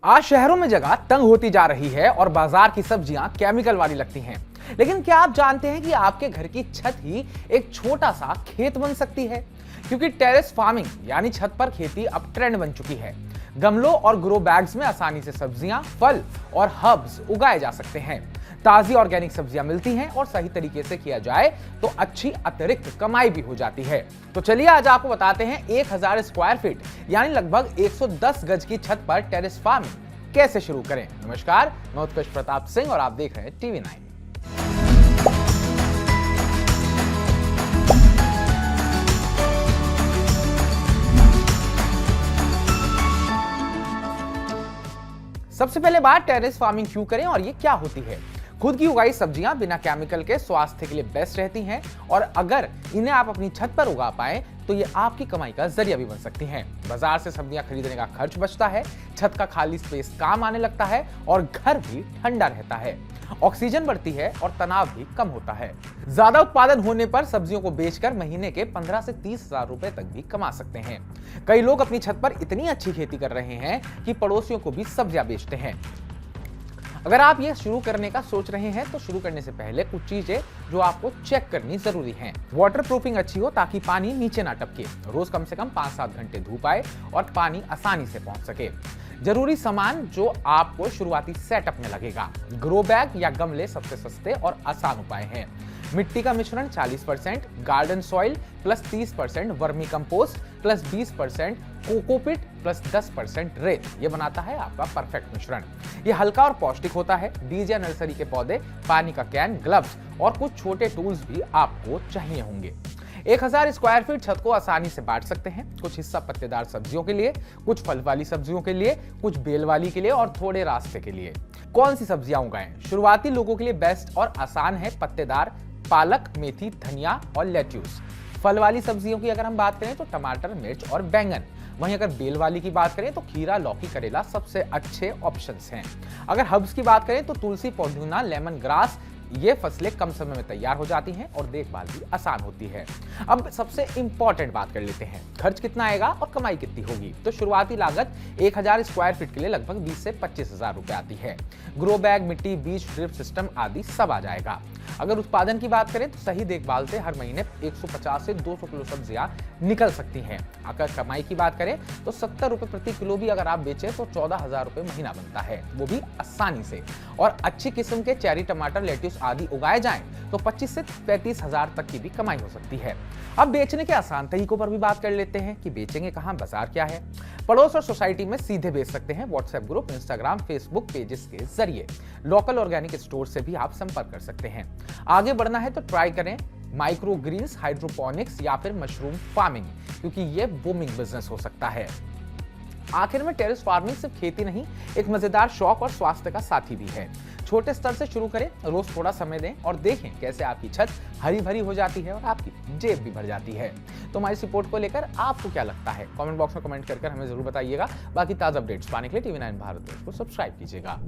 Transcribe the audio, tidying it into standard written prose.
आज शहरों में जगह तंग होती जा रही है और बाजार की सब्जियां केमिकल वाली लगती हैं। लेकिन क्या आप जानते हैं कि आपके घर की छत ही एक छोटा सा खेत बन सकती है? क्योंकि टेरेस फार्मिंग यानी छत पर खेती अब ट्रेंड बन चुकी है। गमलों और ग्रो बैग्स में आसानी से सब्जियां, फल और हर्ब्स उगाए जा सकते हैं। ताजी ऑर्गेनिक सब्जियां मिलती हैं और सही तरीके से किया जाए तो अच्छी अतिरिक्त कमाई भी हो जाती है। तो चलिए आज आपको बताते हैं 1000 स्क्वायर फीट यानी लगभग 110 गज की छत पर टेरेस फार्मिंग कैसे शुरू करें। नमस्कार, मैं उत्कर्ष प्रताप सिंह और आप देख रहे हैं TV9। सबसे पहले बात टेरेस फार्मिंग क्यों करें और ये क्या होती है। खुद की उगाई सब्जियां बिना केमिकल के स्वास्थ्य के लिए बेस्ट रहती हैं और अगर इन्हें आप अपनी छत पर उगा पाएं तो ये आपकी कमाई का जरिया भी बन सकती हैं। बाजार से सब्जियां खरीदने का खर्च बचता है, छत का खाली स्पेस काम आने लगता है और घर भी ठंडा रहता है। ऑक्सीजन बढ़ती है और तनाव भी कम होता है। ज्यादा उत्पादन होने पर सब्जियों को बेचकर महीने के 15 से 30 हजार रुपए तक भी कमा सकते हैं। कई लोग अपनी छत पर इतनी अच्छी खेती कर रहे हैं कि पड़ोसियों को भी सब्जियां बेचते हैं। अगर आप ये शुरू करने का सोच रहे हैं तो शुरू करने से पहले कुछ चीजें जो आपको चेक करनी जरूरी हैं। वाटर प्रूफिंग अच्छी हो ताकि पानी नीचे ना टपके। रोज कम से कम 5-7 घंटे धूप आए और पानी आसानी से पहुंच सके। जरूरी सामान जो आपको शुरुआती सेटअप में लगेगा। ग्रो बैग या गमले सबसे सस्ते और आसान उपाय हैं। मिट्टी का मिश्रण 40%, garden soil plus 30%, vermi compost plus 20%, cocopeat plus 10% रेत, ये बनाता है आपका परफेक्ट मिश्रण। ये हल्का और पौष्टिक होता है। बीज या नर्सरी के पौधे, पानी का कैन, ग्लव्स और कुछ छोटे टूल्स भी आपको चाहिए होंगे। 1000 स्क्वायर फीट छत को आसानी से बांट सकते हैं। कुछ हिस्सा पत्तेदार सब्जियों के लिए, कुछ फल वाली सब्जियों के लिए, कुछ बेल वाली के लिए और थोड़े रास्ते के लिए। कौन सी सब्जियां उगाएं? शुरुआती लोगों के लिए बेस्ट और आसान है पत्तेदार पालक, मेथी, धनिया और लेट्यूस। फल वाली सब्जियों की अगर हम बात करें तो टमाटर, मिर्च और बैंगन। वहीं अगर बेल वाली की बात करें तो खीरा, लौकी, करेला सबसे अच्छे ऑप्शंस हैं। अगर हर्ब्स की बात करें तो तुलसी, पुदीना, लेमन ग्रास, ये फसलें कम समय में तैयार हो जाती हैं और देखभाल भी आसान होती है। अब सबसे इंपॉर्टेंट बात कर लेते हैं, खर्च कितना आएगा और कमाई कितनी होगी। तो शुरुआती लागत 1000 स्क्वायर फीट के लिए लगभग 20 से 25 हजार रुपए आती है। ग्रो बैग, मिट्टी, बीज, ड्रिप सिस्टम आदि सब आ जाएगा। अगर उत्पादन की बात करें तो सही देखभाल से हर महीने 150 से 200 किलो सब्जियां निकल सकती हैं। अगर कमाई की बात करें तो 70 रुपए प्रति किलो भी अगर आप बेचें तो 14,000 रुपए महीना बनता है, वो भी आसानी से। और अच्छी किस्म के चेरी, टमाटर, लेट्यूस आदि उगाए जाएं तो 25 से 35 हजार तक की भी कमाई हो सकती है। अब बेचने के आसान तरीकों पर भी बात कर लेते हैं कि बेचेंगे कहां, बाजार क्या है। पड़ोस और सोसाइटी में सीधे बेच सकते हैं। WhatsApp group, Instagram, Facebook pages के जरिए लोकल ऑर्गेनिक स्टोर से भी आप संपर्क कर सकते हैं। आगे बढ़ना है तो ट्राई करें माइक्रो ग्रीन्स, हाइड्रोपोनिक्स या फिर मशरूम फार्मिंग, क्योंकि ये बूमिंग बिजनेस हो सकता है। आखिर में टेरेस फार्मिंग सिर्फ खेती नहीं, एक मजेदार शौक और स्वास्थ्य का साथी भी है। छोटे स्तर से शुरू करें, रोज थोड़ा समय दें और देखें कैसे आपकी छत हरी भरी हो जाती है और आपकी जेब भी भर जाती है। तो हमारी सपोर्ट को लेकर आपको क्या लगता है, कमेंट बॉक्स में कमेंट कर हमें जरूर बताइएगा। बाकी ताजा अपडेट्स पाने के लिए TV9 भारत को सब्सक्राइब कीजिएगा।